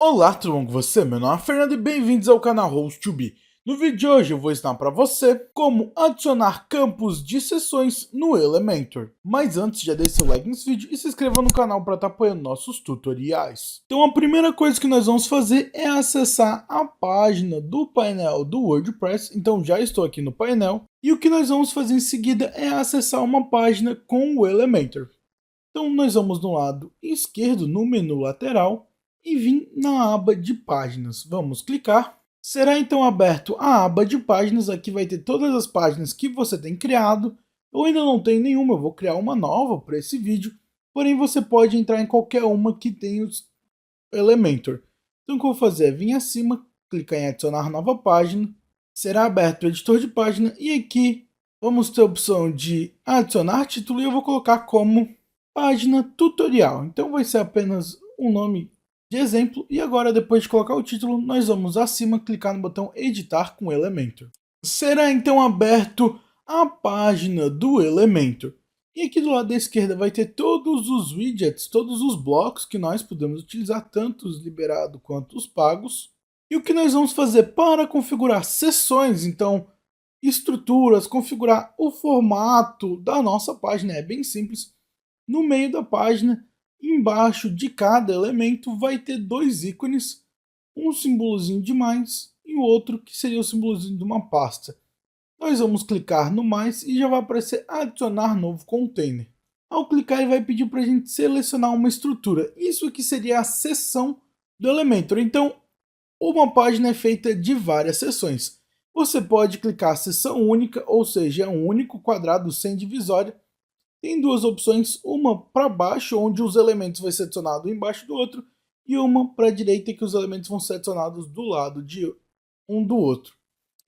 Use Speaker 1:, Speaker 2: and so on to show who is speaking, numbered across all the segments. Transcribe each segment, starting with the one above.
Speaker 1: Olá, tudo bom com você? Meu nome é Fernando e bem-vindos ao canal Host2B. No vídeo de hoje eu vou ensinar para você como adicionar campos de sessões no Elementor. Mas antes, já deixe seu like nesse vídeo e se inscreva no canal para estar apoiando nossos tutoriais. Então a primeira coisa que nós vamos fazer é acessar a página do painel do WordPress. Então já estou aqui no painel. E o que nós vamos fazer em seguida é acessar uma página com o Elementor. Então nós vamos no lado esquerdo, no menu lateral, e vir na aba de páginas. Vamos clicar. Será então aberto a aba de páginas. Aqui vai ter todas as páginas que você tem criado. Eu ainda não tenho nenhuma, eu vou criar uma nova para esse vídeo. Porém, você pode entrar em qualquer uma que tenha os Elementor. Então o que eu vou fazer é vir acima, clicar em adicionar nova página. Será aberto o editor de página e aqui vamos ter a opção de adicionar título e eu vou colocar como página tutorial. Então vai ser apenas um nome de exemplo. E agora, depois de colocar o título, nós vamos acima clicar no botão editar com Elementor. Será então aberto a página do Elementor. E aqui do lado da esquerda vai ter todos os widgets, todos os blocos que nós podemos utilizar, tanto os liberados quanto os pagos. E o que nós vamos fazer para configurar sessões, então estruturas, configurar o formato da nossa página é bem simples. No meio da página, embaixo de cada elemento, vai ter dois ícones, um símbolozinho de mais e o outro que seria o símbolozinho de uma pasta. Nós vamos clicar no mais e já vai aparecer adicionar novo container. Ao clicar, ele vai pedir para a gente selecionar uma estrutura. Isso aqui seria a seção do Elementor. Então, uma página é feita de várias seções. Você pode clicar seção única, ou seja, é um único quadrado sem divisória. Tem duas opções, uma para baixo, onde os elementos vão ser adicionados um embaixo do outro, e uma para a direita, que os elementos vão ser adicionados do lado de um do outro.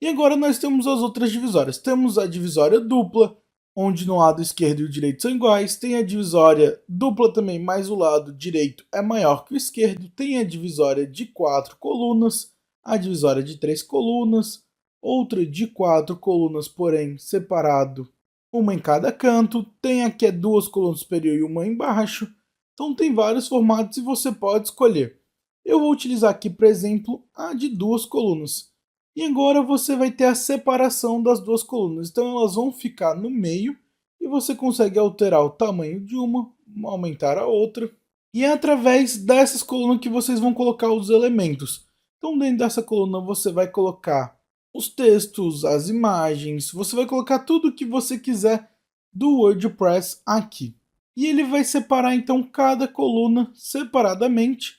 Speaker 1: E agora nós temos as outras divisórias. Temos a divisória dupla, onde no lado esquerdo e o direito são iguais. Tem a divisória dupla também, mas o lado direito é maior que o esquerdo. Tem a divisória de 4 colunas, a divisória de 3 colunas, outra de 4 colunas, porém separado, uma em cada canto. Tem aqui 2 colunas superior e uma embaixo. Então tem vários formatos e você pode escolher. Eu vou utilizar aqui, por exemplo, a de 2 colunas. E agora você vai ter a separação das 2 colunas. Então elas vão ficar no meio e você consegue alterar o tamanho de uma, aumentar a outra. E é através dessas colunas que vocês vão colocar os elementos. Então dentro dessa coluna você vai colocar os textos, as imagens, você vai colocar tudo o que você quiser do WordPress aqui. E ele vai separar então cada coluna separadamente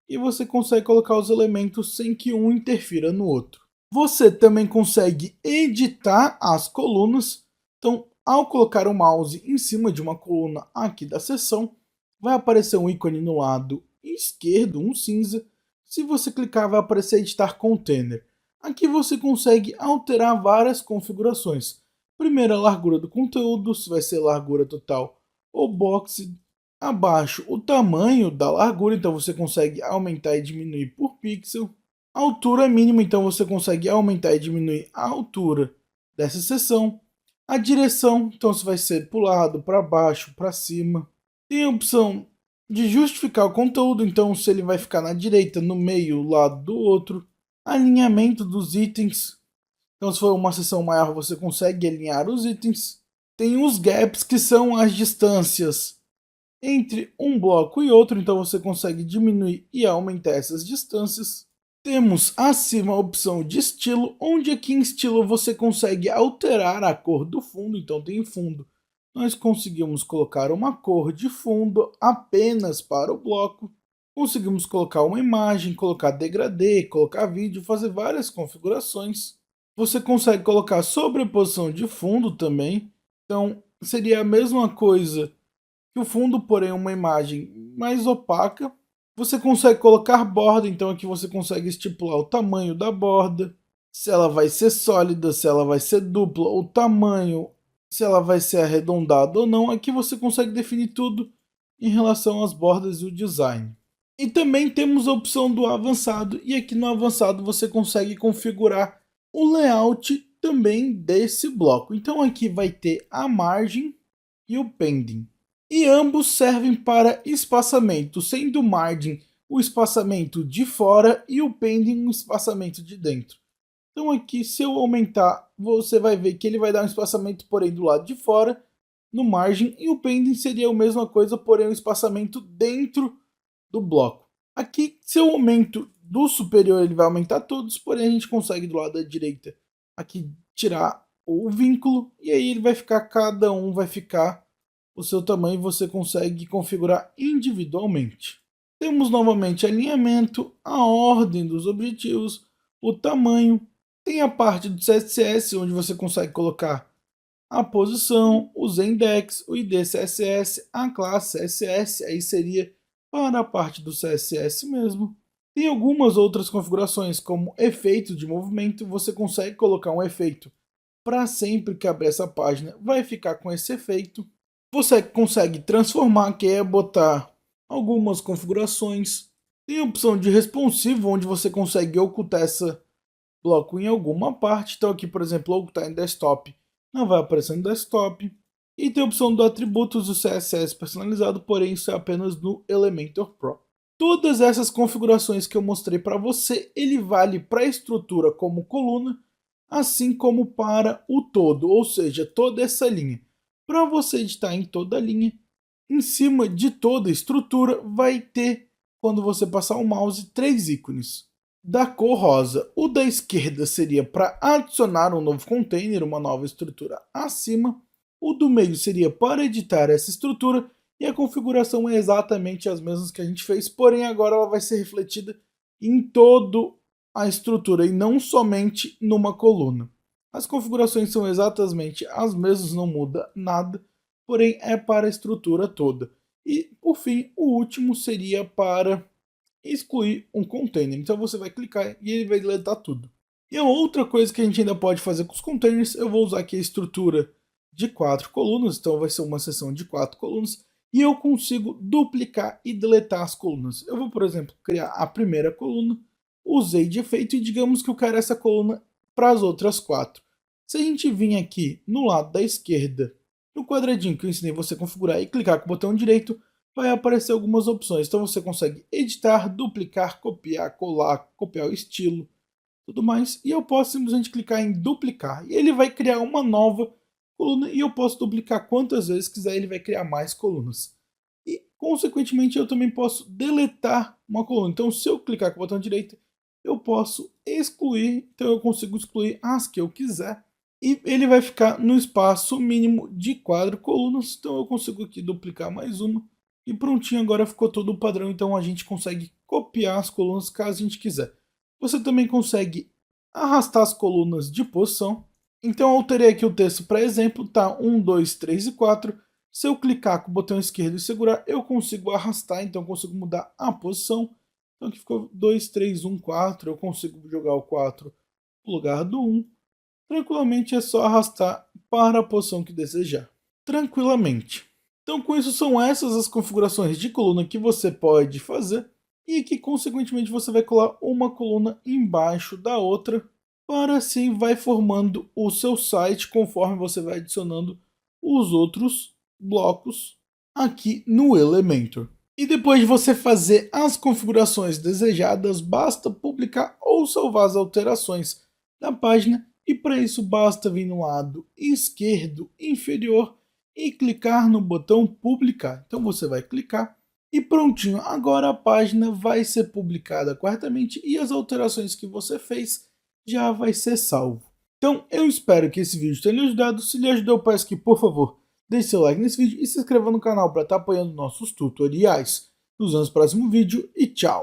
Speaker 1: e você consegue colocar os elementos sem que um interfira no outro. Você também consegue editar as colunas. Então, ao colocar o mouse em cima de uma coluna aqui da seção, vai aparecer um ícone no lado esquerdo, um cinza. Se você clicar, vai aparecer editar container. Aqui você consegue alterar várias configurações. Primeiro, a largura do conteúdo, se vai ser largura total ou box. Abaixo, o tamanho da largura, então você consegue aumentar e diminuir por pixel. Altura mínima, então você consegue aumentar e diminuir a altura dessa seção. A direção, então se vai ser para o lado, para baixo, para cima. Tem a opção de justificar o conteúdo, então se ele vai ficar na direita, no meio, lado do outro. Alinhamento dos itens, então se for uma seção maior você consegue alinhar os itens. Tem os gaps, que são as distâncias entre um bloco e outro, então você consegue diminuir e aumentar essas distâncias. Temos acima a opção de estilo, onde aqui em estilo você consegue alterar a cor do fundo. Então tem fundo, nós conseguimos colocar uma cor de fundo apenas para o bloco. Conseguimos colocar uma imagem, colocar degradê, colocar vídeo, fazer várias configurações. Você consegue colocar sobreposição de fundo também. Então seria a mesma coisa que o fundo, porém uma imagem mais opaca. Você consegue colocar borda, então aqui você consegue estipular o tamanho da borda, se ela vai ser sólida, se ela vai ser dupla, o tamanho, se ela vai ser arredondada ou não. Aqui você consegue definir tudo em relação às bordas e o design. E também temos a opção do avançado, e aqui no avançado você consegue configurar o layout também desse bloco. Então aqui vai ter a margem e o pending. E ambos servem para espaçamento, sendo margem o espaçamento de fora e o pending o espaçamento de dentro. Então aqui, se eu aumentar, você vai ver que ele vai dar um espaçamento, porém, do lado de fora, no margem, e o pending seria a mesma coisa, porém, um espaçamento dentro do bloco. Aqui, se eu aumento do superior, ele vai aumentar todos, porém, a gente consegue do lado da direita aqui tirar o vínculo, e aí ele vai ficar, cada um vai ficar o seu tamanho, você consegue configurar individualmente. Temos novamente alinhamento, a ordem dos objetivos, o tamanho, tem a parte do CSS, onde você consegue colocar a posição, os index, o ID CSS, a classe CSS, aí seria para a parte do CSS mesmo. Tem algumas outras configurações, como efeito de movimento, você consegue colocar um efeito para sempre que abrir essa página, vai ficar com esse efeito. Você consegue transformar, que é botar algumas configurações. Tem a opção de responsivo, onde você consegue ocultar esse bloco em alguma parte. Então aqui, por exemplo, ocultar em desktop, não vai aparecer no desktop. E tem a opção do atributos do CSS personalizado, porém isso é apenas no Elementor Pro. Todas essas configurações que eu mostrei para você, ele vale para a estrutura como coluna, assim como para o todo, ou seja, toda essa linha. Para você editar em toda a linha, em cima de toda a estrutura vai ter, quando você passar o mouse, 3 ícones da cor rosa. O da esquerda seria para adicionar um novo container, uma nova estrutura acima. O do meio seria para editar essa estrutura, e a configuração é exatamente as mesmas que a gente fez, porém agora ela vai ser refletida em toda a estrutura e não somente numa coluna. As configurações são exatamente as mesmas, não muda nada, porém é para a estrutura toda. E por fim, o último seria para excluir um container. Então você vai clicar e ele vai deletar tudo. E a outra coisa que a gente ainda pode fazer com os containers, eu vou usar aqui a estrutura de 4 colunas, então vai ser uma seção de 4 colunas, e eu consigo duplicar e deletar as colunas. Eu vou, por exemplo, criar a primeira coluna, usei de efeito e digamos que eu quero essa coluna para as outras 4. Se a gente vir aqui no lado da esquerda, no quadradinho que eu ensinei você a configurar e clicar com o botão direito, vai aparecer algumas opções. Então você consegue editar, duplicar, copiar, colar, copiar o estilo, tudo mais. E eu posso simplesmente clicar em duplicar. E ele vai criar uma nova coluna e eu posso duplicar quantas vezes quiser, ele vai criar mais colunas. E, consequentemente, eu também posso deletar uma coluna. Então, se eu clicar com o botão direito, eu posso excluir. Então, eu consigo excluir as que eu quiser. E ele vai ficar no espaço mínimo de 4 colunas. Então, eu consigo aqui duplicar mais uma. E prontinho, agora ficou todo o padrão. Então, a gente consegue copiar as colunas caso a gente quiser. Você também consegue arrastar as colunas de posição. Então eu alterei aqui o texto para exemplo, tá 1, 2, 3 e 4. Se eu clicar com o botão esquerdo e segurar, eu consigo arrastar, então eu consigo mudar a posição. Então aqui ficou 2, 3, 1, 4, eu consigo jogar o 4 no lugar do 1. Tranquilamente é só arrastar para a posição que desejar. Tranquilamente. Então com isso são essas as configurações de coluna que você pode fazer. E que consequentemente você vai colar uma coluna embaixo da outra, para assim vai formando o seu site conforme você vai adicionando os outros blocos aqui no Elementor. E depois de você fazer as configurações desejadas, basta publicar ou salvar as alterações da página, e para isso basta vir no lado esquerdo inferior e clicar no botão publicar. Então você vai clicar e prontinho, agora a página vai ser publicada corretamente e as alterações que você fez já vai ser salvo. Então eu espero que esse vídeo tenha lhe ajudado. Se lhe ajudou, eu peço que, por favor, deixe seu like nesse vídeo e se inscreva no canal para estar apoiando nossos tutoriais. Nos vemos no próximo vídeo e tchau!